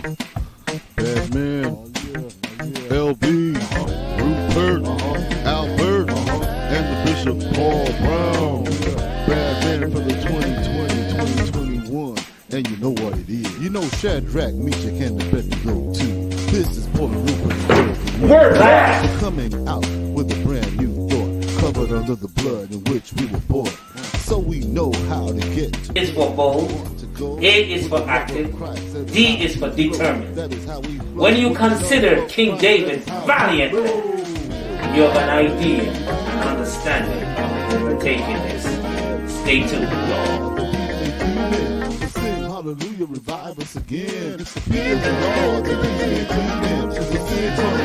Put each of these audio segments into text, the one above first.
Batman, LB, Rupert, Albert, and the Bishop Paul Brown. Batman for the 2020-2021. And you know what it is. You know Shadrach, Meshach, and Abednego too. This is Paul Rupert. We're back! We're coming out with a brand new thought, covered under the blood in which we were born. So we know how to get to. A is for bold, A is for active, D is for determined. When you consider King David valiantly, you have an idea and understanding of overtaking this. Stay tuned. Hallelujah, revive us again.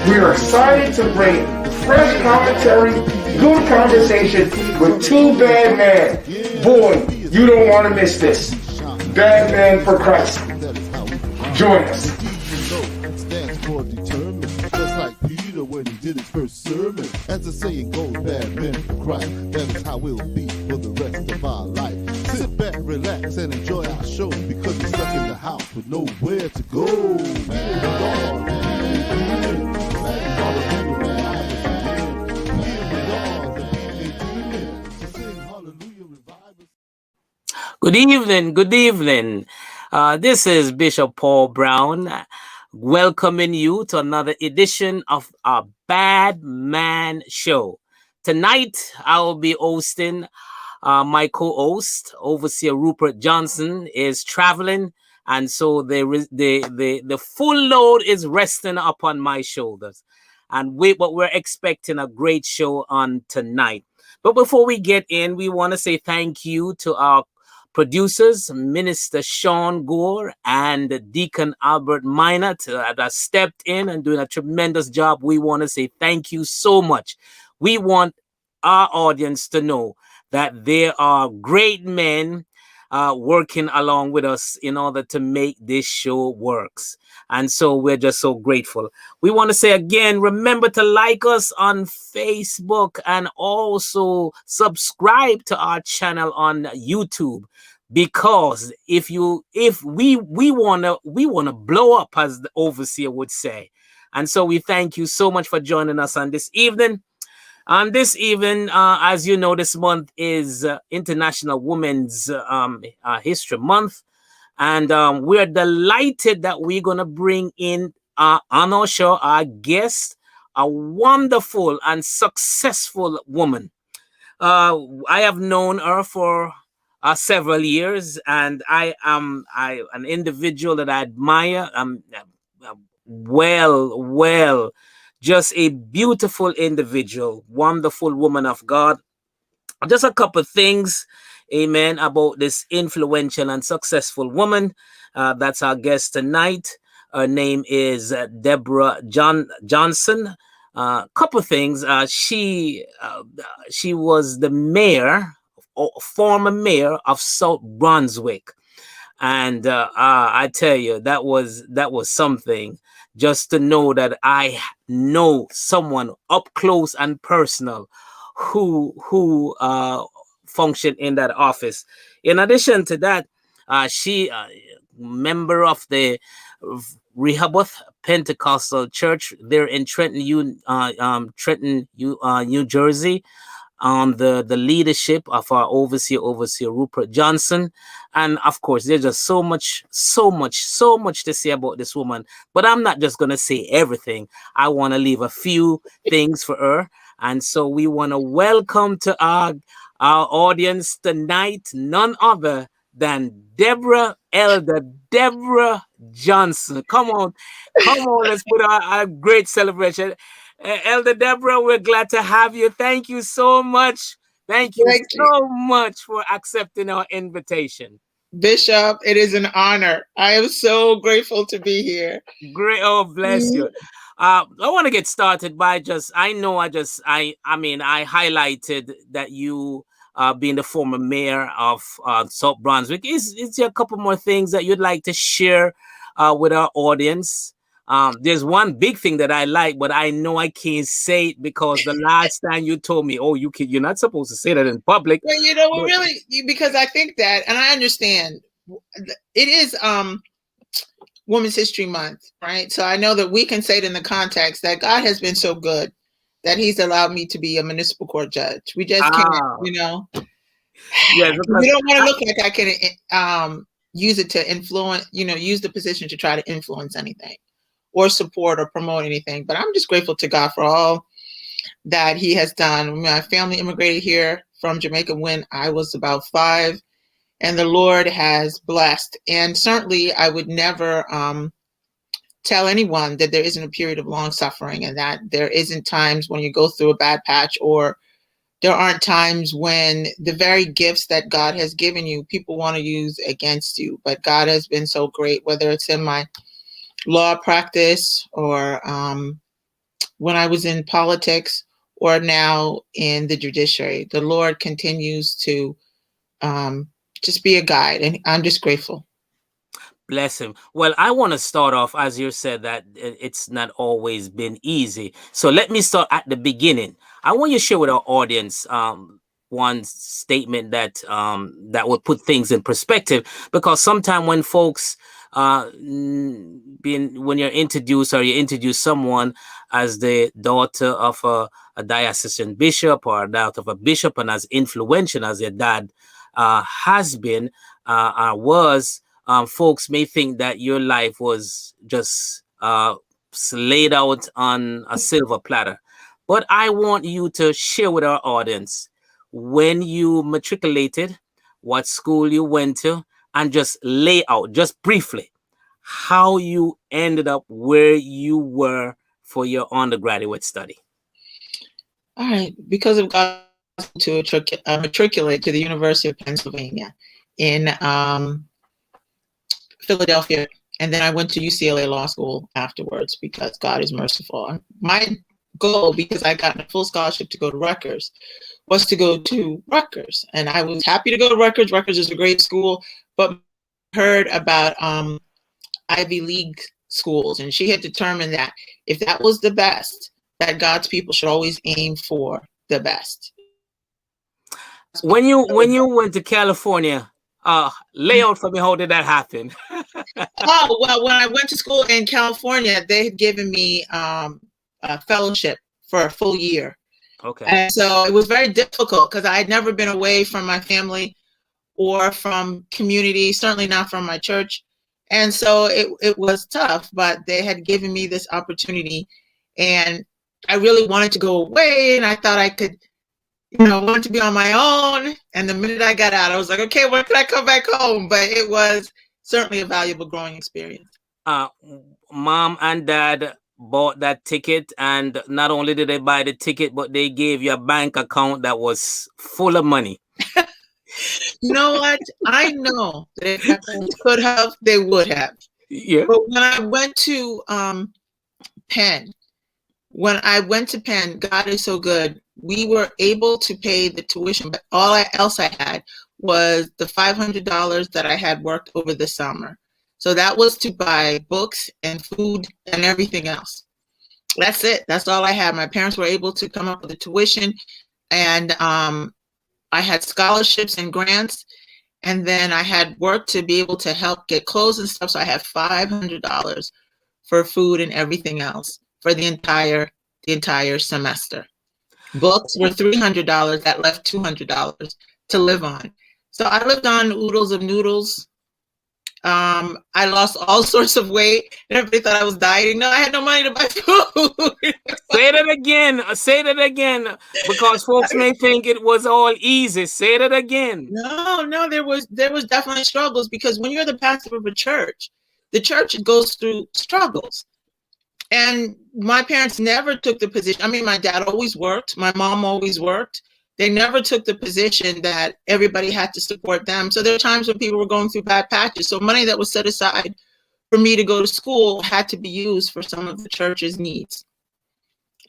We are excited to bring fresh commentary, good conversation with two bad men. Boy, you don't want to miss this. Bad Men for Christ. Join us. Stands for determined, just like Peter when he did his first sermon. As the saying goes, bad men for Christ. That is how we'll be for the rest of our life. Sit back, relax, and enjoy our show because we're stuck in the house with nowhere to go. Good evening, good evening. This is Bishop Paul Brown welcoming you to another edition of our Bad Man Show. Tonight, I will be hosting my co-host, Overseer Rupert Johnson, is traveling, and so the full load is resting upon my shoulders. And but we're expecting a great show on tonight. But before we get in, we want to say thank you to our producers, Minister Sean Gore and Deacon Albert Minor, that stepped in and doing a tremendous job. We want to say thank you so much. We want our audience to know that there are great men working along with us in order to make this show works. And so we're just so grateful. We want to say again, remember to like us on Facebook and also subscribe to our channel on YouTube, because if we want to blow up, as the overseer would say. And so we thank you so much for joining us on this evening. On this evening, as you know, this month is International Women's History Month. And we're delighted that we're going to bring in on our show our guest, a wonderful and successful woman. I have known her for several years, and I am an individual that I admire. Well, just a beautiful individual, wonderful woman of God. Just a couple of things, amen, about this influential and successful woman. That's our guest tonight. Her name is Debra Johnson. Couple of things. She was the mayor, former mayor of South Brunswick. And I tell you, that was something, just to know that I know someone up close and personal who functioned in that office. In addition to that, she member of the Rehoboth Pentecostal Church there in Trenton, New Jersey, on the leadership of our overseer Rupert Johnson. And of course, there's just so much to say about this woman. But I'm not just going to say everything. I want to leave a few things for her. And so we want to welcome to our audience tonight none other than Elder Debra Johnson. Come on, let's put a great celebration. Elder Debra, we're glad to have you. Thank you so much. Thank you so much for accepting our invitation. Bishop, it is an honor. I am so grateful to be here. Great. Oh, bless you. I want to get started by I highlighted that you being the former mayor of South Brunswick. Is there a couple more things that you'd like to share with our audience? There's one big thing that I like, but I know I can't say it because the last time you told me, oh, you're not supposed to say that in public. Well, you know, really, because I think that, and I understand, it is, Women's History Month, right? So I know that we can say it in the context that God has been so good that He's allowed me to be a municipal court judge. We just can't, you know. Yes, We don't want to look like I can use it to influence, you know, use the position to try to influence anything or support or promote anything. But I'm just grateful to God for all that He has done. My family immigrated here from Jamaica when I was about 5, and the Lord has blessed. And certainly I would never tell anyone that there isn't a period of long suffering and that there isn't times when you go through a bad patch, or there aren't times when the very gifts that God has given you, people want to use against you. But God has been so great, whether it's in my law practice or when I was in politics or now in the judiciary. The Lord continues to just be a guide, and I'm just grateful. Bless him. Well, I want to start off, as you said, that it's not always been easy. So let me start at the beginning. I want you to share with our audience one statement that that would put things in perspective, because sometimes when folks when you're introduced, or you introduce someone as the daughter of a diocesan bishop or a daughter of a bishop, and as influential as your dad has been was, folks may think that your life was just laid out on a silver platter. But I want you to share with our audience when you matriculated, what school you went to, and just lay out, just briefly, how you ended up where you were for your undergraduate study. All right. Because of God, to matriculate to the University of Pennsylvania in Philadelphia. And then I went to UCLA Law School afterwards because God is merciful. My goal, because I got a full scholarship to go to Rutgers, was to go to Rutgers. And I was happy to go to Rutgers. Rutgers is a great school, but heard about Ivy League schools. And she had determined that if that was the best, that God's people should always aim for the best. When you went to California, lay out for me, how did that happen? Oh, well, when I went to school in California, they had given me a fellowship for a full year. Okay. And so it was very difficult because I had never been away from my family or from community, certainly not from my church. And so it was tough, but they had given me this opportunity, and I really wanted to go away, and I thought I could, you know, wanted to be on my own. And the minute I got out, I was like, okay, when can I come back home? But it was certainly a valuable growing experience. Mom and dad bought that ticket, and not only did they buy the ticket, but they gave you a bank account that was full of money. You know what? I know that if my parents could have, they would have. Yeah. But when I went to Penn, God is so good. We were able to pay the tuition, but all else I had was the $500 that I had worked over the summer. So that was to buy books and food and everything else. That's it. That's all I had. My parents were able to come up with the tuition, and I had scholarships and grants, and then I had work to be able to help get clothes and stuff. So I had $500 for food and everything else for the entire semester. Books were $300. That left $200 to live on. So I lived on oodles of noodles. I lost all sorts of weight, and everybody thought I was dieting. No, I had no money to buy food. Say that again. Say that again, because folks may think it was all easy. Say that again. No, there was definitely struggles, because when you're the pastor of a church, the church goes through struggles. And my parents never took the position. I mean, my dad always worked. My mom always worked. They never took the position that everybody had to support them. So there are times when people were going through bad patches. So money that was set aside for me to go to school had to be used for some of the church's needs.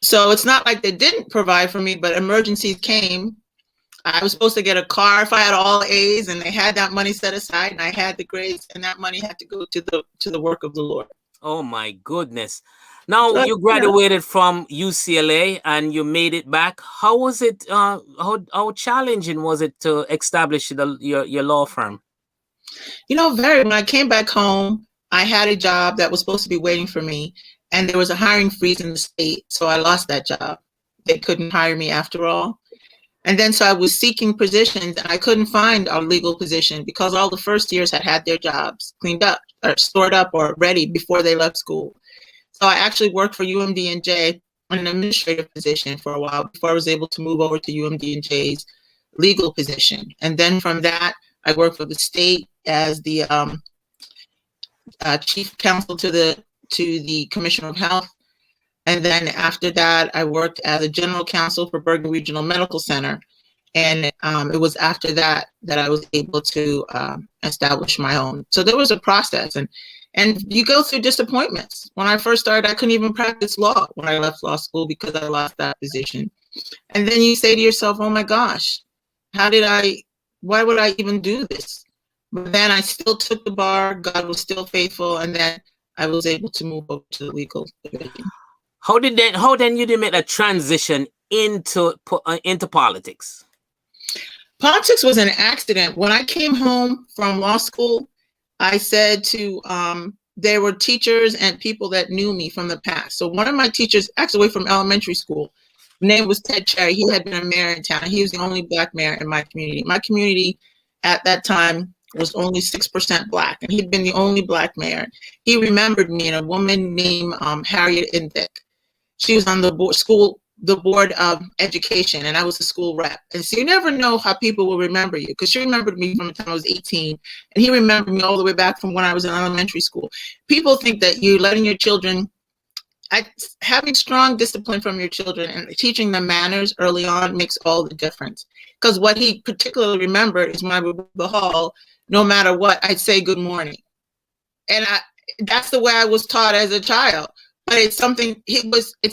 So it's not like they didn't provide for me, but emergencies came. I was supposed to get a car if I had all A's, and they had that money set aside, and I had the grades, and that money had to go to the work of the Lord. Oh my goodness. Now you graduated from UCLA and you made it back. How was it? How challenging was it to establish your law firm? You know, very. When I came back home, I had a job that was supposed to be waiting for me, and there was a hiring freeze in the state, so I lost that job. They couldn't hire me after all. And then so I was seeking positions, and I couldn't find a legal position because all the first years had their jobs cleaned up or stored up or ready before they left school. So I actually worked for UMD&J in an administrative position for a while before I was able to move over to UMD&J's legal position. And then from that, I worked for the state as the chief counsel to the Commissioner of Health. And then after that, I worked as a general counsel for Bergen Regional Medical Center. And it was after that that I was able to establish my own. So there was a process, and you go through disappointments. When I first started, I couldn't even practice law when I left law school because I lost that position. And then you say to yourself, oh my gosh, why would I even do this? But then I still took the bar. God was still faithful. And then I was able to move over to the legal division. How then you did make a transition into politics? Politics was an accident. When I came home from law school, I said to, there were teachers and people that knew me from the past. So one of my teachers, actually from elementary school, his name was Ted Cherry. He had been a mayor in town. He was the only Black mayor in my community. My community at that time was only 6% Black, and he'd been the only Black mayor. He remembered me and a woman named Harriet Indick. She was on the board of education, and I was a school rep. And so you never know how people will remember you, because she remembered me from the time I was 18, and he remembered me all the way back from when I was in elementary school. People think that you're letting your children, having strong discipline from your children and teaching them manners early on makes all the difference. Because what he particularly remembered is when I would go to the hall, no matter what, I'd say good morning. And that's the way I was taught as a child. But it's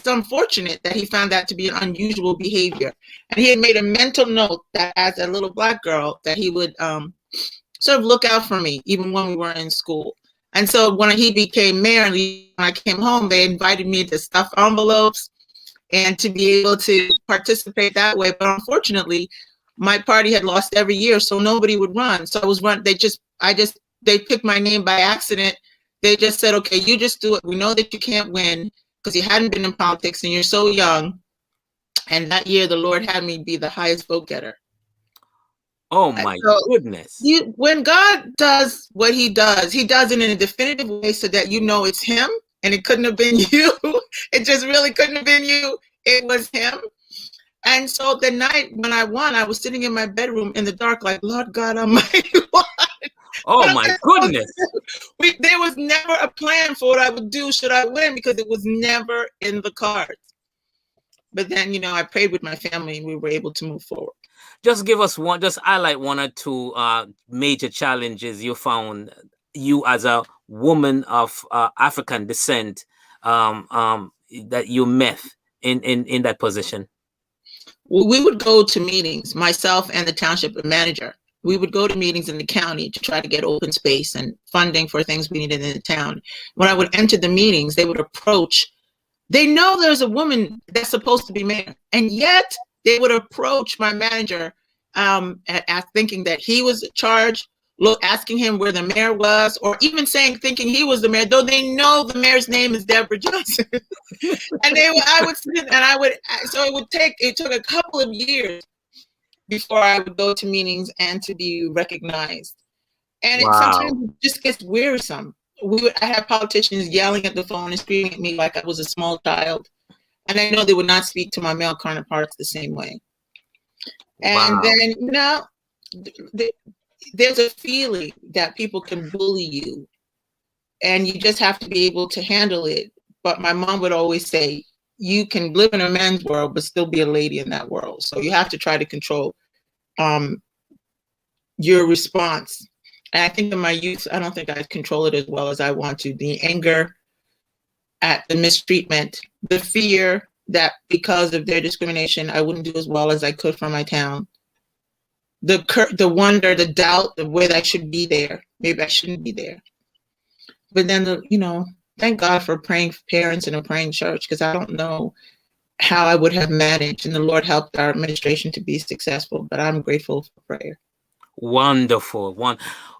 unfortunate that he found that to be an unusual behavior. And he had made a mental note that as a little Black girl, that he would sort of look out for me, even when we were in school. And so when he became mayor and when I came home, they invited me to stuff envelopes and to be able to participate that way. But unfortunately, my party had lost every year, so nobody would run. So they picked my name by accident. They just said, okay, you just do it. We know that you can't win because you hadn't been in politics and you're so young. And that year, the Lord had me be the highest vote getter. Oh my goodness. When God does what he does it in a definitive way so that you know it's him and it couldn't have been you. It just really couldn't have been you. It was him. And so the night when I won, I was sitting in my bedroom in the dark like, Lord God Almighty, what? Oh my goodness. There was never a plan for what I would do should I win, because it was never in the cards. But then, I prayed with my family and we were able to move forward. Just highlight one or two major challenges you found, you as a woman of African descent, that you met in that position. Well, we would go to meetings, myself and the township manager. We would go to meetings in the county to try to get open space and funding for things we needed in the town. When I would enter the meetings, they would approach. They know there's a woman that's supposed to be mayor, and yet they would approach my manager at thinking that he was in charge, asking him where the mayor was, or even thinking he was the mayor, though they know the mayor's name is Debra Johnson. And it took a couple of years before I would go to meetings and to be recognized. And sometimes it just gets wearisome. I have politicians yelling at the phone and screaming at me like I was a small child. And I know they would not speak to my male counterparts the same way. And then, there's a feeling that people can bully you and you just have to be able to handle it. But my mom would always say, you can live in a man's world, but still be a lady in that world. So you have to try to control your response. And I think in my youth, I don't think I control it as well as I want to. The anger at the mistreatment, the fear that because of their discrimination, I wouldn't do as well as I could for my town. The wonder, the doubt of whether I should be there. Maybe I shouldn't be there. But then, thank God for praying parents and a praying church, because I don't know how I would have managed, and the Lord helped our administration to be successful, but I'm grateful for prayer. Wonderful.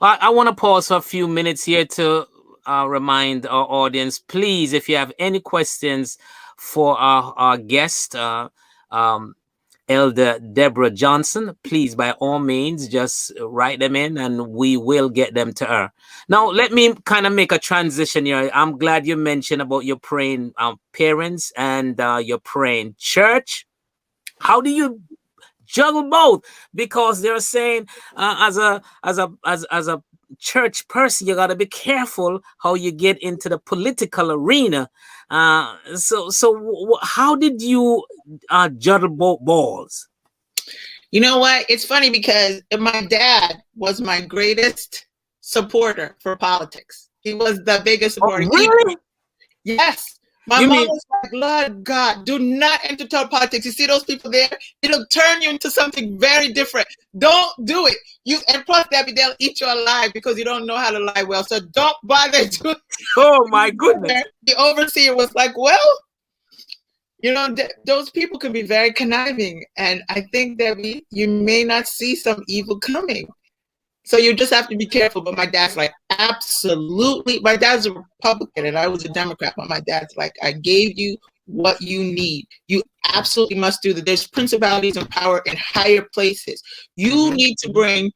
I want to pause for a few minutes here to remind our audience, please, if you have any questions for our guest, Elder Debra Johnson, please, by all means, just write them in and we will get them to her. Now, let me kind of make a transition here. I'm glad you mentioned about your praying parents and your praying church. How do you juggle both? Because they're saying as a church person, you got to be careful how you get into the political arena. So how did you juggle both balls? You know what? It's funny because my dad was my greatest supporter for politics. He was the biggest supporter. Oh, really? Yes. My mom was like, Lord God, do not entertain politics. You see those people there? It'll turn you into something very different. Don't do it. And plus, they'll eat you alive because you don't know how to lie well. So don't bother doing it. Oh, my goodness. The overseer was like, well, you know, those people can be very conniving. And I think that you may not see some evil coming. So you just have to be careful. But my dad's like, absolutely. My dad's a Republican and I was a Democrat. But my dad's like, I gave you what you need. You absolutely must do that. There's principalities and power in higher places. You need to bring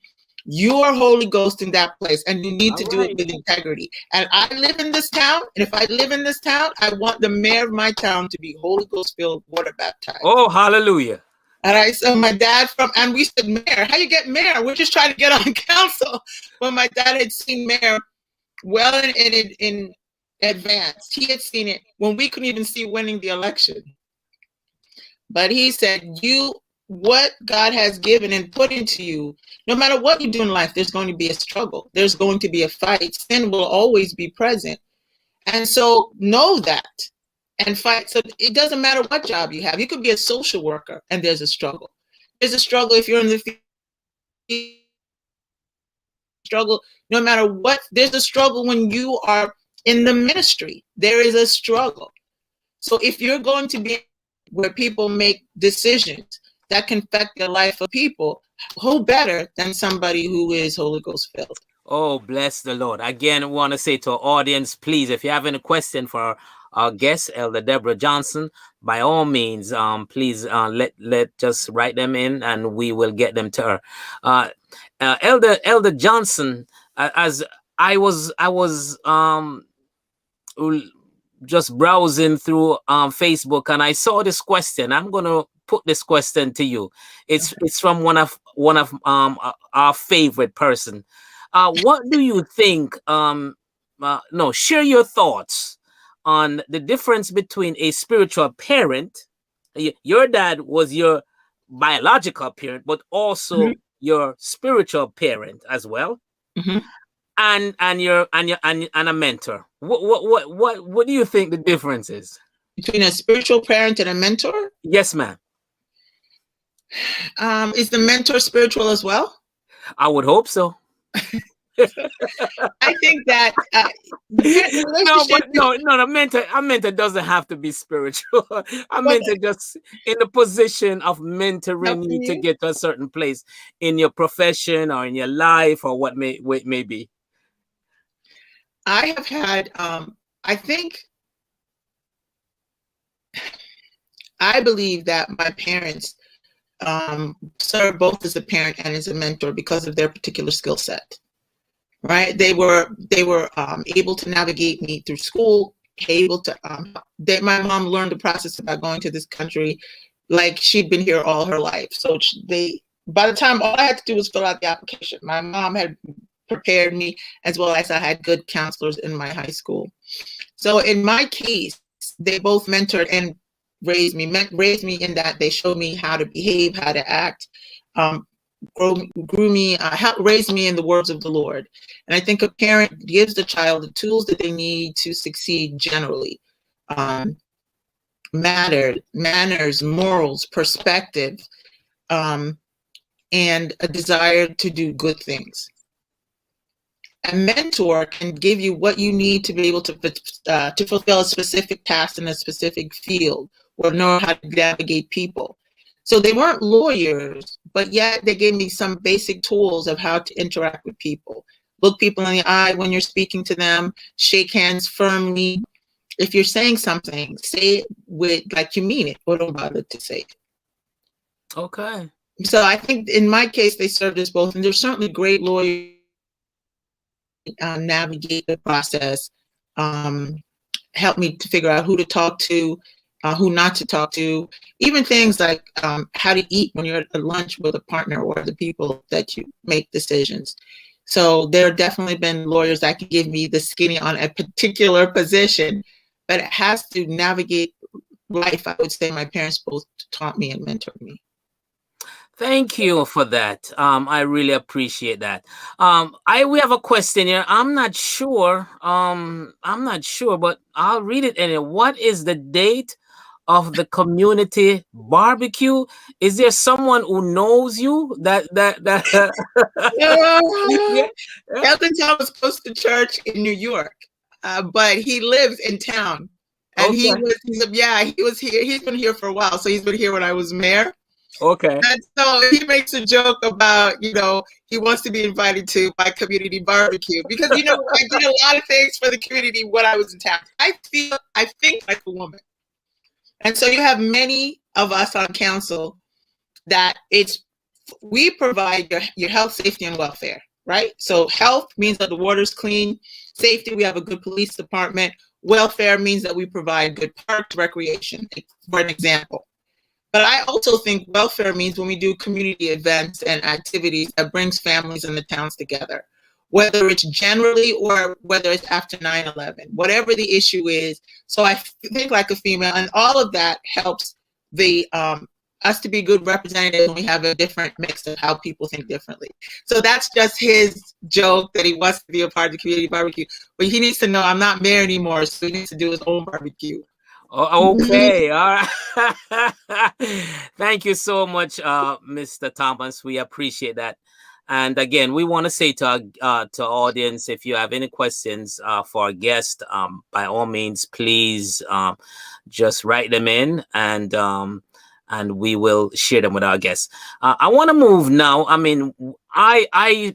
your Holy Ghost in that place. And you need to do it with integrity. And I live in this town. And if I live in this town, I want the mayor of my town to be Holy Ghost filled, water baptized. Oh, hallelujah. And I said, my dad and we said, mayor, how you get mayor? We're just trying to get on council. But my dad had seen mayor well in advance. He had seen it when we couldn't even see winning the election. But he said, what God has given and put into you, no matter what you do in life, there's going to be a struggle. There's going to be a fight. Sin will always be present. And so know that. And fight. So it doesn't matter what job you have. You could be a social worker and there's a struggle. There's a struggle if you're in the struggle, no matter what. There's a struggle when you are in the ministry. There is a struggle. So if you're going to be where people make decisions that can affect the life of people, who better than somebody who is Holy Ghost filled? Oh, bless the Lord. Again, I want to say to our audience, please, if you have any question for our guest, Elder Debra Johnson, by all means, please let just write them in and we will get them to her. Elder Johnson, as I was just browsing through Facebook and I saw this question. I'm gonna put this question to you. It's from one of our favorite person. What do you think? Share your thoughts on the difference between a spiritual parent. Your dad was your biological parent, but also your spiritual parent as well, and a mentor. What do you think the difference is between a spiritual parent and a mentor? Yes, ma'am. Is the mentor spiritual as well? I would hope so. I think that a mentor doesn't have to be spiritual. A mentor just in the position of mentoring you to get to a certain place in your profession or in your life or what may be. I have had, I believe that my parents serve both as a parent and as a mentor because of their particular skill set. Right? They were able to navigate me through school, able to, my mom learned the process about going to this country like she'd been here all her life. So by the time all I had to do was fill out the application, my mom had prepared me, as well as I had good counselors in my high school. So in my case, they both mentored and raised me in that they showed me how to behave, how to act, grew me, raised me in the words of the Lord. And I think a parent gives the child the tools that they need to succeed generally. Manners, morals, perspective, and a desire to do good things. A mentor can give you what you need to be able to fulfill a specific task in a specific field or know how to navigate people. So they weren't lawyers, but yet they gave me some basic tools of how to interact with people, look people in the eye when you're speaking to them, shake hands firmly. If you're saying something, say it with like you mean it, or don't bother to say it. Okay. So I think in my case, they served us both, and there's certainly great lawyers navigate the process, help me to figure out who to talk to, who not to talk to, even things like how to eat when you're at lunch with a partner or the people that you make decisions. So there have definitely been lawyers that can give me the skinny on a particular position, but it has to navigate life. I would say my parents both taught me and mentored me. Thank you for that. I really appreciate that. We have a question here. I'm not sure. But I'll read it anyway. What is the date of the community barbecue? Is there someone who knows you that yeah. Elton Thomas goes to church in New York, but he lives in town, and he was here. He's been here for a while, so he's been here when I was mayor. Okay. And so he makes a joke about, he wants to be invited to my community barbecue because, I did a lot of things for the community when I was in town. I think like a woman. And so you have many of us on council that we provide your health, safety, and welfare, right? So health means that the water's clean. Safety, we have a good police department. Welfare means that we provide good parks, recreation, for an example. But I also think welfare means when we do community events and activities that brings families in the towns together, whether it's generally or whether it's after 9/11, whatever the issue is. So I think like a female, and all of that helps us to be good representatives when we have a different mix of how people think differently. So that's just his joke that he wants to be a part of the community barbecue. But he needs to know I'm not mayor anymore, so he needs to do his own barbecue. Okay, all right. Thank you so much, Mr. Thomas. We appreciate that. And again, we want to say to our audience, if you have any questions for our guest, by all means, please just write them in, and we will share them with our guests. I want to move now. I mean, I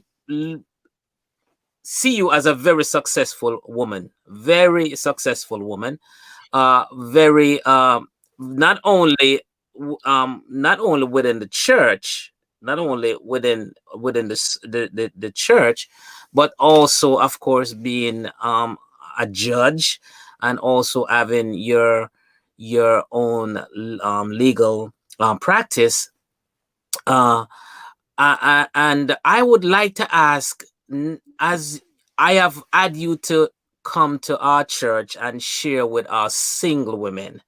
see you as a very successful woman, very successful woman. Very not only within the church, not only within the church, but also, of course, being a judge, and also having your own legal practice. And I would like to ask, as I have had you to come to our church and share with our single women,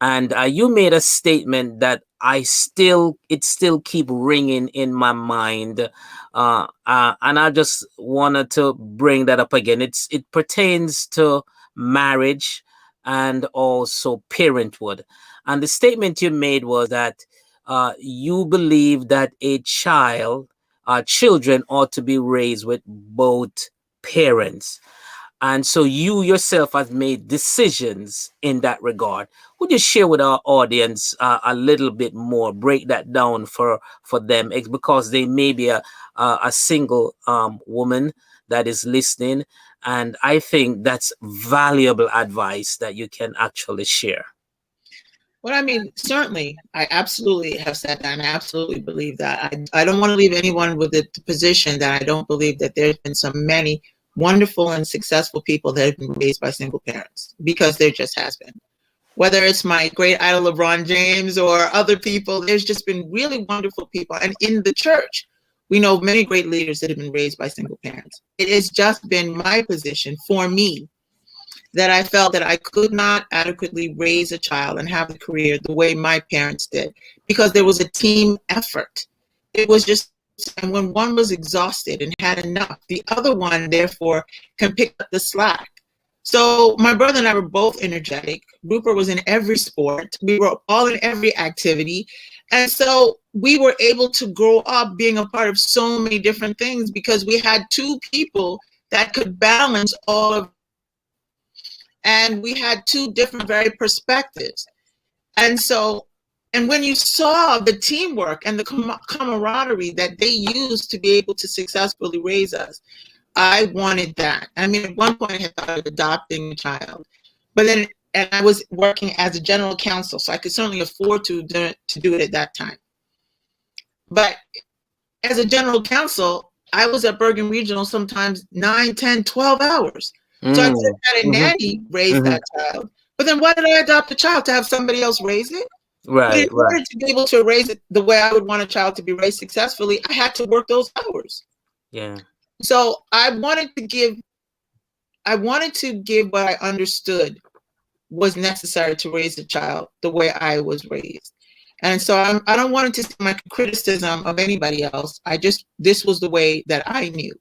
and you made a statement that it still keep ringing in my mind, and I just wanted to bring that up again. It pertains to marriage and also parenthood, and the statement you made was that you believe that children ought to be raised with both parents. And so you yourself have made decisions in that regard. Would you share with our audience a little bit more, break that down for them, because they may be a single woman that is listening. And I think that's valuable advice that you can actually share. Well, I mean, certainly, I absolutely have said that, and I absolutely believe that. I don't want to leave anyone with the position that I don't believe that there's been so many wonderful and successful people that have been raised by single parents, because there just has been. Whether it's my great idol LeBron James or other people, there's just been really wonderful people. And in the church, we know many great leaders that have been raised by single parents. It has just been my position for me that I felt that I could not adequately raise a child and have a career the way my parents did, because there was a team effort. It was just, and when one was exhausted and had enough, the other one, therefore, can pick up the slack. So my brother and I were both energetic. Rupert was in every sport. We were all in every activity. And so we were able to grow up being a part of so many different things, because we had two people that could balance all of, and we had two different very perspectives. And so, and when you saw the teamwork and the camaraderie that they used to be able to successfully raise us, I wanted that. I mean, at one point I had thought of adopting a child, but then, and I was working as a general counsel, so I could certainly afford to do it at that time. But as a general counsel, I was at Bergen Regional sometimes 9, 10, 12 hours. So I could have had a nanny raise that child. But then why did I adopt a child? To have somebody else raise it? But in order to be able to raise it the way I would want a child to be raised successfully, I had to work those hours. Yeah. So I wanted to give what I understood was necessary to raise a child the way I was raised. And so I don't want it to seem like a criticism of anybody else. This was the way that I knew.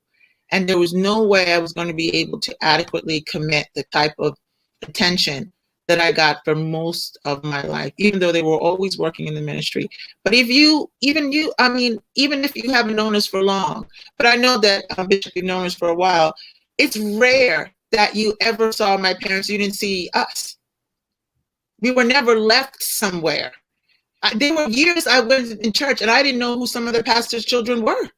And there was no way I was going to be able to adequately commit the type of attention that I got for most of my life, even though they were always working in the ministry. But even if you haven't known us for long, but I know that Bishop, you've known us for a while, it's rare that you ever saw my parents, you didn't see us. We were never left somewhere. There were years I was in church and I didn't know who some of the pastors' children were.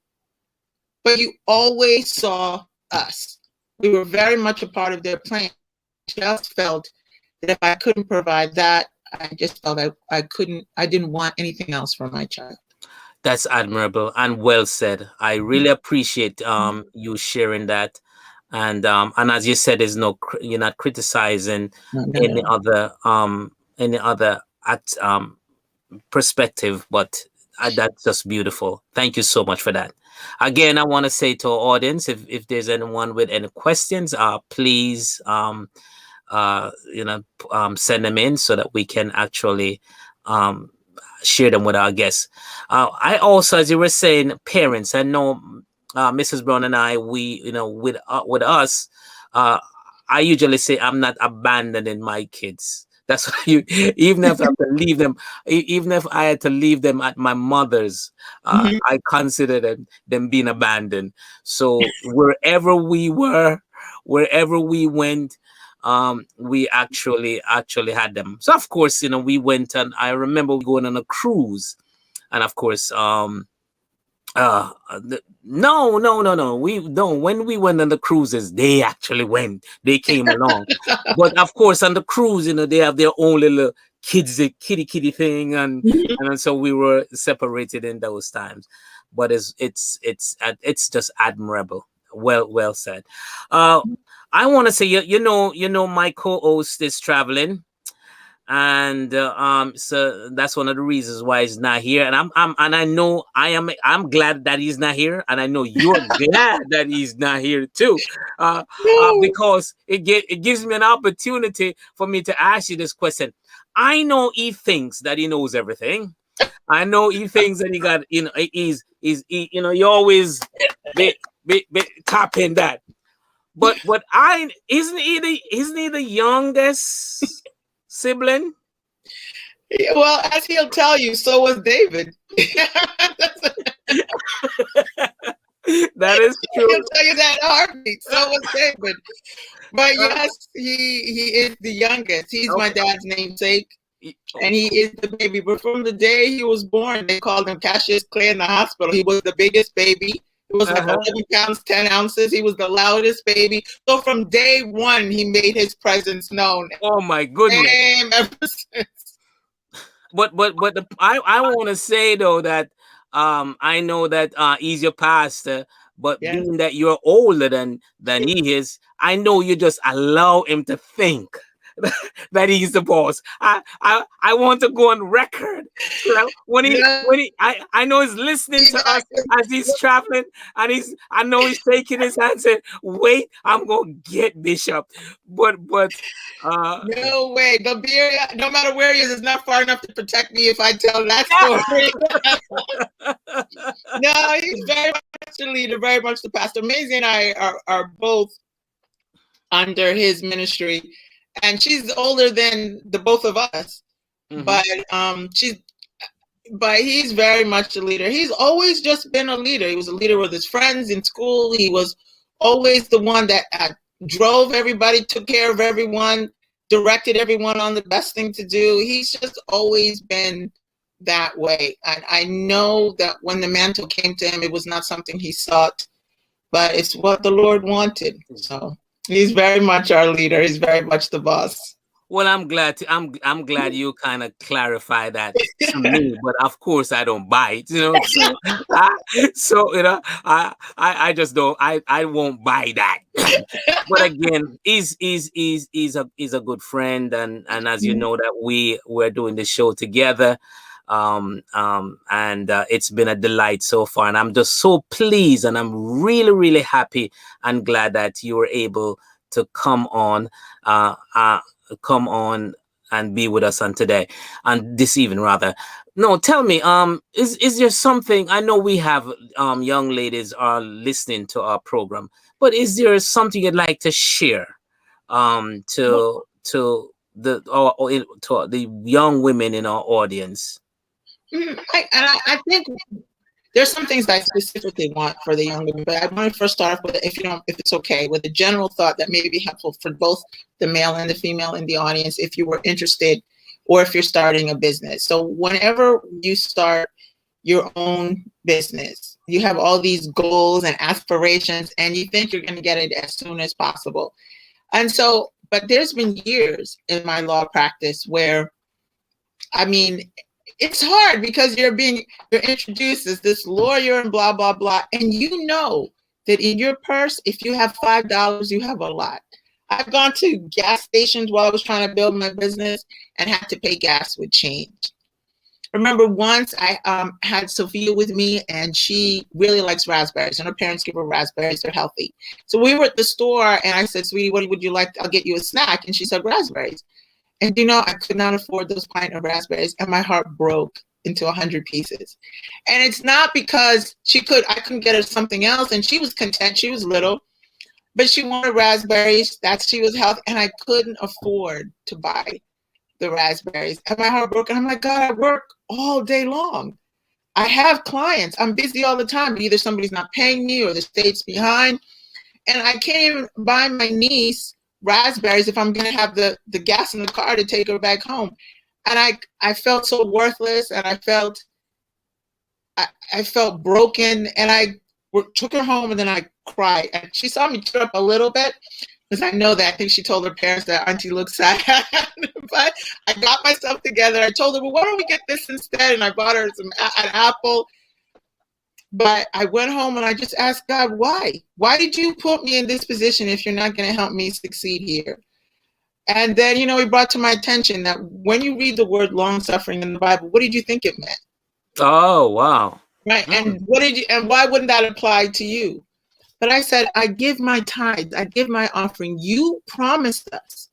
But you always saw us. We were very much a part of their plan. I just felt that if I couldn't provide that, I just felt I didn't want anything else for my child. That's admirable and well said. I really appreciate you sharing that. And as you said, you're not criticizing any other perspective, but that's just beautiful. Thank you so much for that. Again, I want to say to our audience, if there's anyone with any questions, please send them in so that we can actually share them with our guests. I also, as you were saying, parents, I know Mrs. Brown and I, with us, I usually say I'm not abandoning my kids. That's why even if I have to leave them, even if I had to leave them at my mother's, I consider them being abandoned. So wherever we were, wherever we went, we actually had them. So of course, we went, and I remember going on a cruise, and of course, no. We don't. When we went on the cruises, they actually went. They came along. But of course, on the cruise, they have their own little kitty thing, and so we were separated in those times. But it's just admirable. Well said. I want to say, my co-host is traveling. And so that's one of the reasons why he's not here. And I'm glad that he's not here, and I know you're glad that he's not here too, because it gives me an opportunity for me to ask you this question. I know he thinks that he knows everything. I know he thinks that he got, you always be tapping that. But isn't he the youngest sibling? Well, as he'll tell you, so was David. That is true. He'll tell you that heartbeat. So was David. But yes, he is the youngest. He's my dad's namesake, and he is the baby. But from the day he was born, they called him Cassius Clay in the hospital. He was the biggest baby. He was like 11 pounds, 10 ounces. He was the loudest baby. So from day one, he made his presence known. Oh my goodness! Ever since. But I want to say though that I know that he's your pastor, but being that you're older than he is, I know you just allow him to think that he's the boss. I want to go on record. I know he's listening to us as he's traveling, and I know he's shaking his hand saying, "Wait, I'm gonna get Bishop." But no way. The beard, no matter where he is not far enough to protect me if I tell that story. No, he's very much the leader, very much the pastor. Maisie and I are both under his ministry. And she's older than the both of us, but he's very much a leader. He's always just been a leader. He was a leader with his friends in school. He was always the one that drove everybody, took care of everyone, directed everyone on the best thing to do. He's just always been that way. I know that when the mantle came to him, it was not something he sought. but it's what the Lord wanted. So he's very much our leader. He's very much the boss. Well, I'm glad you kind of clarify that to me, but of course I don't buy it, So, I just don't. I won't buy that. But again, he's a good friend, and as you know that we're doing the show together, and it's been a delight so far, and I'm just so pleased, and I'm really really happy and glad that you were able to come on and be with us on today and this evening rather. No, tell me, is there something, I know we have young ladies are listening to our program, but is there something you'd like to share to the young women in our audience? I think there's some things I specifically want for the young women, but I want to first start off with, if it's okay, with a general thought that may be helpful for both the male and the female in the audience, if you were interested, or if you're starting a business. So whenever you start your own business, you have all these goals and aspirations, and you think you're going to get it as soon as possible. And so, but there's been years in my law practice where, I mean, it's hard because you're introduced as this lawyer and blah, blah, blah. And you know that in your purse, if you have $5, you have a lot. I've gone to gas stations while I was trying to build my business and had to pay gas with change. I remember once I had Sophia with me, and she really likes raspberries, and her parents give her raspberries. They're healthy. So we were at the store, and I said, sweetie, what would you like? I'll get you a snack. And she said, raspberries. And I could not afford those pint of raspberries, and my heart broke into 100 pieces. And it's not because I couldn't get her something else, and she was content. She was little, but she wanted raspberries. She was healthy, and I couldn't afford to buy the raspberries. And my heart broke, and I'm like, God, I work all day long. I have clients. I'm busy all the time. Either somebody's not paying me or the state's behind, and I can't even buy my niece raspberries if I'm going to have the gas in the car to take her back home. And I felt so worthless, and I felt broken, and I took her home, and then I cried. And she saw me tear up a little bit because I know that. I think she told her parents that Auntie looked sad. But I got myself together. I told her, well, why don't we get this instead? And I bought her an apple. But I went home and I just asked God, why? Why did you put me in this position if you're not going to help me succeed here? And then, he brought to my attention that when you read the word long suffering in the Bible, what did you think it meant? Oh, wow. Right. And why wouldn't that apply to you? But I said, I give my tithes, I give my offering. You promised us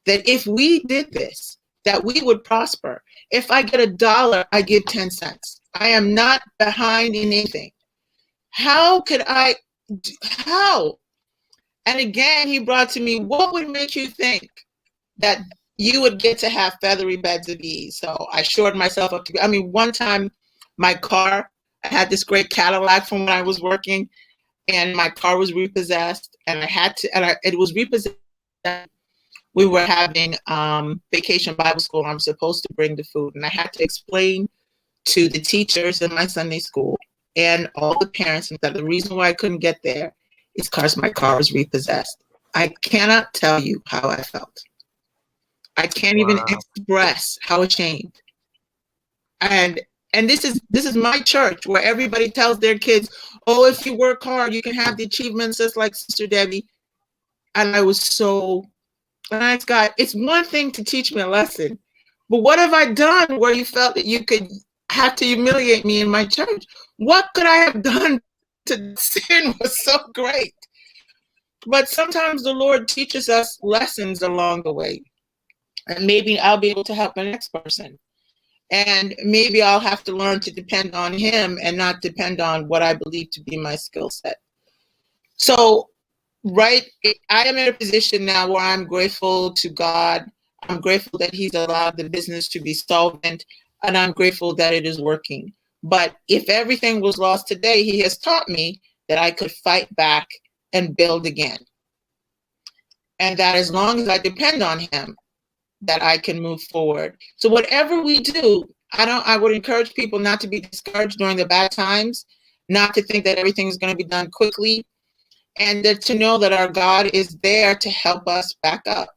that if we did this, that we would prosper. If I get $1, I give 10 cents. I am not behind in anything. How? And again, he brought to me, what would make you think that you would get to have feathery beds of ease? So I shored myself up one time, my car, I had this great Cadillac from when I was working, and my car was repossessed, and it was repossessed. We were having vacation Bible school. I'm supposed to bring the food, and I had to explain to the teachers in my Sunday school and all the parents that the reason why I couldn't get there is because my car was repossessed. I cannot tell you how I felt. I can't even express how ashamed. And this is my church where everybody tells their kids, oh, if you work hard, you can have the achievements just like Sister Debbie. And I asked God, it's one thing to teach me a lesson, but what have I done where you felt that you could have to humiliate me in my church? What could I have done to sin was so great? But sometimes the Lord teaches us lessons along the way. And maybe I'll be able to help the next person. And maybe I'll have to learn to depend on him and not depend on what I believe to be my skill set. So, I am in a position now where I'm grateful to God. I'm grateful that he's allowed the business to be solvent, and I'm grateful that it is working. But if everything was lost today, he has taught me that I could fight back and build again. And that as long as I depend on him, that I can move forward. So whatever we do, I would encourage people not to be discouraged during the bad times, not to think that everything is going to be done quickly. and that to know that our God is there to help us back up,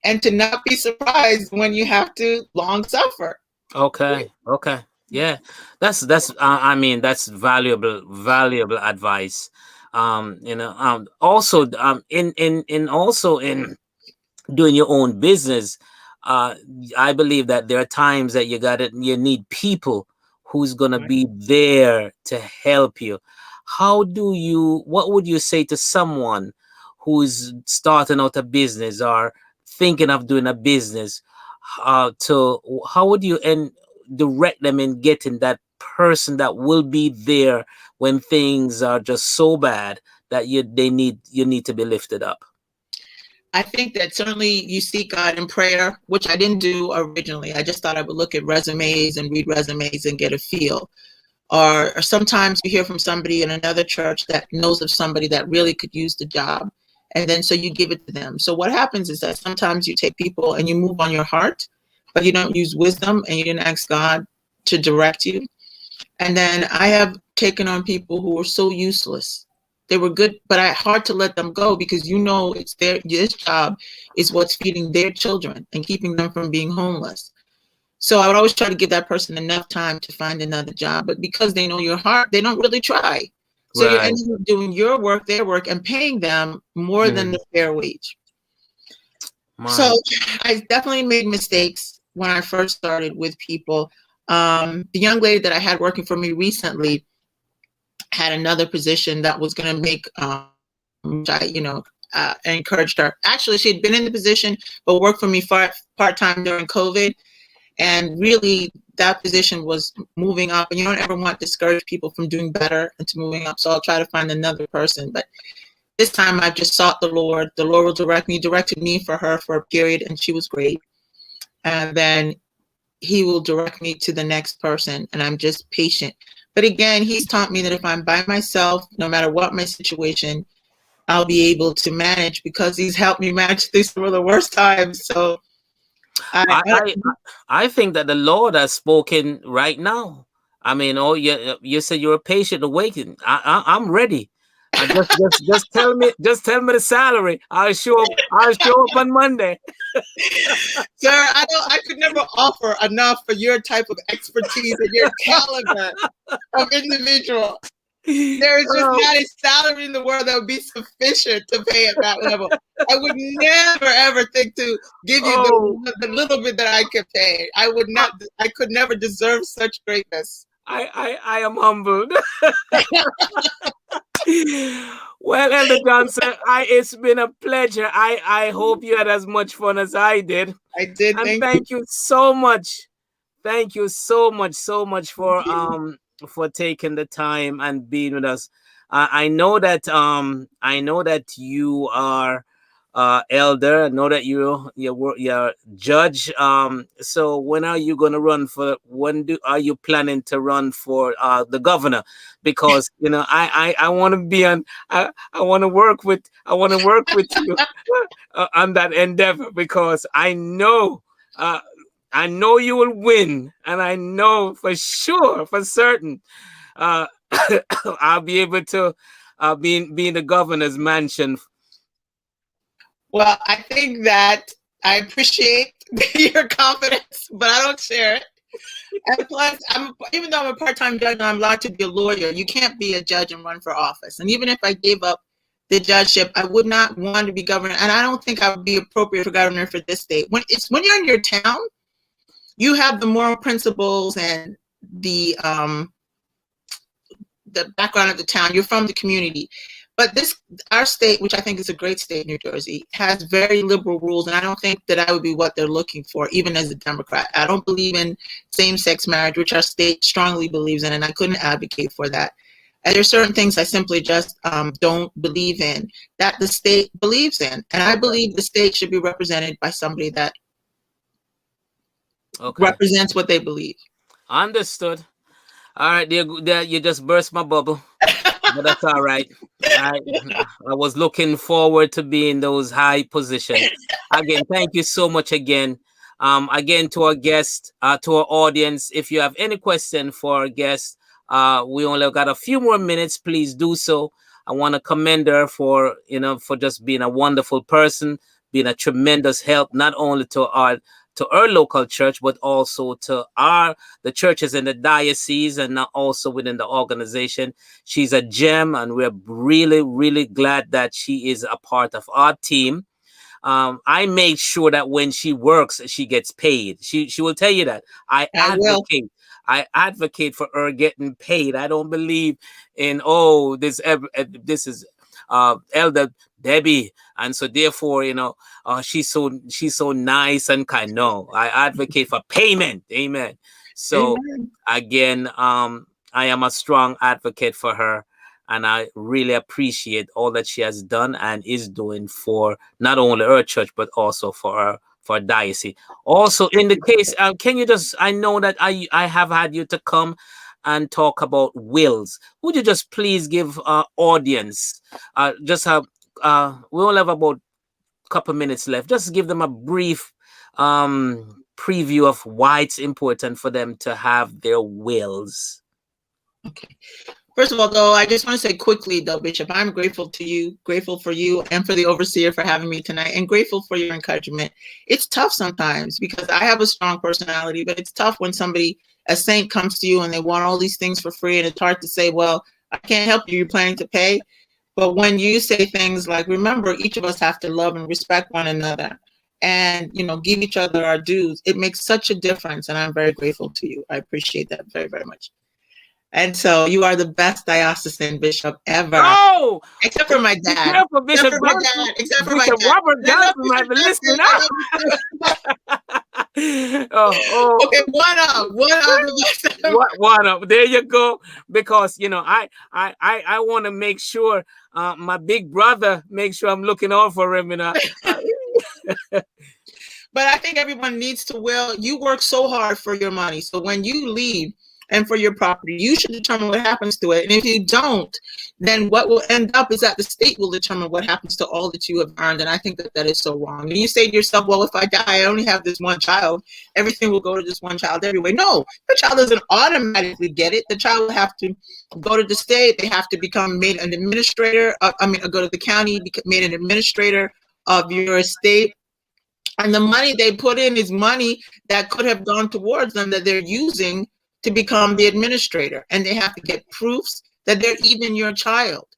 and to not be surprised when you have to long suffer. Okay. Okay. Yeah. That's I mean, that's valuable advice. Also in also in doing your own business, uh I believe that there are times that you need people who's going to Right. be there to help you. What would you say to someone who's starting out a business or thinking of doing a business? To How would you direct them in getting that person that will be there when things are just so bad that you need to be lifted up? I think that certainly you seek God in prayer, which I didn't do originally. I just thought I would look at resumes and read resumes and get a feel. Or sometimes you hear from somebody in another church that knows of somebody that really could use the job. And then so you give it to them. So what happens is that sometimes you take people and you move on your heart, but you don't use wisdom and you didn't ask God to direct you. And then I have taken on people who were so useless. They were good, but hard to let them go, because it's this job is what's feeding their children and keeping them from being homeless. So I would always try to give that person enough time to find another job, but because they know your heart, they don't really try. So you're Right. ending up doing your work, their work, and paying them more than Mm. the fair wage. My. So I definitely made mistakes when I first started with people. The young lady that I had working for me recently had another position that was going to make, which I encouraged her. Actually, she had been in the position, but worked for me part-time during COVID. And really, that position was moving up. And you don't ever want to discourage people from doing better and to moving up. So I'll try to find another person. But this time I just sought the Lord. The Lord will directed me for her for a period, and she was great. And then he will direct me to the next person, and I'm just patient. But again, he's taught me that if I'm by myself, no matter what my situation, I'll be able to manage, because he's helped me manage through some of the worst times. So I, I I think that the Lord has spoken right now. I mean, oh, you said you're a patient awakening. I'm ready. Just tell me the salary. I'll show up on Monday. Sir, I could never offer enough for your type of expertise and your caliber of individual. There is just not a salary in the world that would be sufficient to pay at that level. I would never ever think to give you the little bit that I could pay. I could never deserve such greatness. I am humbled. Well, Elder Johnson, it's been a pleasure. I hope you had as much fun as I did. I did. And Thank thank you so much. Thank you so much for taking the time and being with us. I know that you are elder. I know that you're judge. So when are you going to run for? Are you planning to run for the governor? Because I want to be on. I want to work with you on that endeavor, because I know. I know you will win, and I know for sure, for certain, I'll be able to be in the governor's mansion. Well, I think that I appreciate your confidence, but I don't share it. And plus, even though I'm a part-time judge, I'm allowed to be a lawyer. You can't be a judge and run for office. And even if I gave up the judgeship, I would not want to be governor, and I don't think I would be appropriate for governor for this state. When you're in your town, you have the moral principles and the background of the town. You're from the community. But our state, which I think is a great state, New Jersey, has very liberal rules, and I don't think that I would be what they're looking for, even as a Democrat. I don't believe in same-sex marriage, which our state strongly believes in, and I couldn't advocate for that. And there's certain things I simply just don't believe in that the state believes in, and I believe the state should be represented by somebody that represents what they believe. Understood. All right, you just burst my bubble. But that's all right. I was looking forward to being those high positions. Again, thank you so much again. Again, to our guests, to our audience, if you have any question for our guests, we only got a few more minutes. Please do so. I want to commend her for, for just being a wonderful person, being a tremendous help, not only to our local church, but also to the churches in the diocese and now also within the organization. She's a gem, and we're really, really glad that she is a part of our team. I make sure that when she works, she gets paid. She will tell you that. I advocate for her getting paid. I don't believe in this is Elder Debbie, and so therefore, she's so nice and kind. No, I advocate for payment. Amen. So again, I am a strong advocate for her, and I really appreciate all that she has done and is doing for not only her church but also for diocese. Also, in the case, can you just? I know that I have had you to come and talk about wills. Would you just please give our audience we only have about a couple minutes left. Just give them a brief preview of why it's important for them to have their wills. Okay. First of all, though, I just want to say quickly, though, Bishop, I'm grateful for you and for the overseer for having me tonight, and grateful for your encouragement. It's tough sometimes because I have a strong personality, but it's tough when a saint comes to you and they want all these things for free, and it's hard to say, well, I can't help you. You're planning to pay. But when you say things like, remember, each of us have to love and respect one another and, give each other our dues, it makes such a difference. And I'm very grateful to you. I appreciate that very, very much. And so you are the best diocesan bishop ever. Oh, except for my dad. Except for Bishop Robert Johnson might be listening out. Okay, one up. There you go. Because I want to make sure my big brother make sure I'm looking out for him. But I think everyone needs to will. You work so hard for your money, so when you leave and for your property, you should determine what happens to it. And if you don't, then what will end up is that the state will determine what happens to all that you have earned. And I think that is so wrong. And you say to yourself, well, if I die, I only have this one child, everything will go to this one child anyway. No, the child doesn't automatically get it. The child will have to go to the state. They have to become made an administrator. Go to the county, made an administrator of your estate. And the money they put in is money that could have gone towards them that they're using to become the administrator, and they have to get proofs that they're even your child.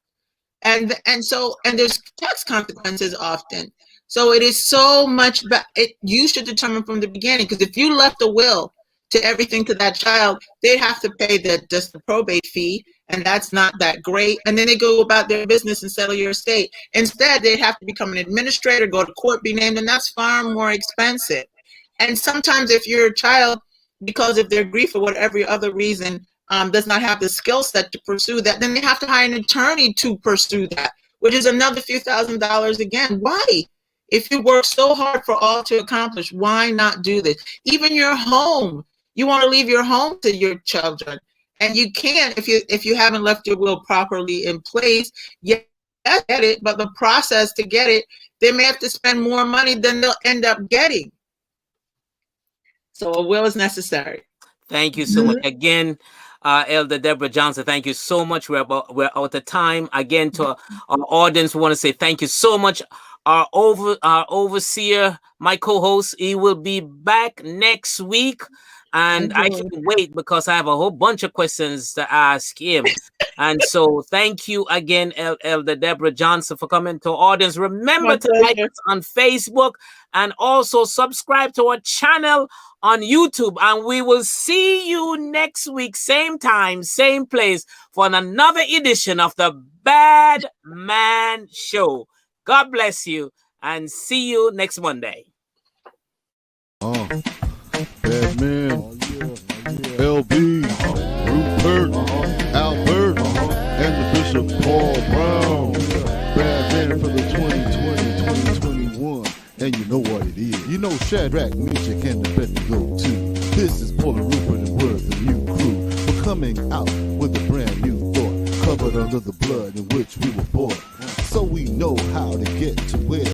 And there's tax consequences often. So it is so much, you should determine from the beginning, because if you left a will to everything to that child, they have to pay just the probate fee, and that's not that great. And then they go about their business and settle your estate. Instead, they have to become an administrator, go to court, be named, and that's far more expensive. And sometimes if your child, because of their grief or whatever other reason, does not have the skill set to pursue that, then they have to hire an attorney to pursue that, which is another few $1,000s again. Why? If you work so hard for all to accomplish, why not do this? Even your home, you want to leave your home to your children, and you can't if you haven't left your will properly in place. Yes, get it, but the process to get it, they may have to spend more money than they'll end up getting. So a will is necessary. Thank you so much. Again, Elder Debra Johnson, thank you so much. We're out of time. Again, to our audience, we want to say thank you so much. Our overseer, my co-host, he will be back next week. And I can't wait because I have a whole bunch of questions to ask him. And so thank you again, Elder Debra Johnson, for coming to our audience. Remember to like us on Facebook and also subscribe to our channel on YouTube. And we will see you next week, same time, same place, for another edition of the Bad Man Show. God bless you and see you next Monday. Bad Man, LB, Rupert, Albert, and the Bishop Paul Brown. Bad Man for the 2020-2021. And you know what it is. You know Shadrach, Meshach, and Abednego too. This is Paul and Rupert and we're the new crew. We're coming out with a brand new thought, covered under the blood in which we were born. So we know how to get to where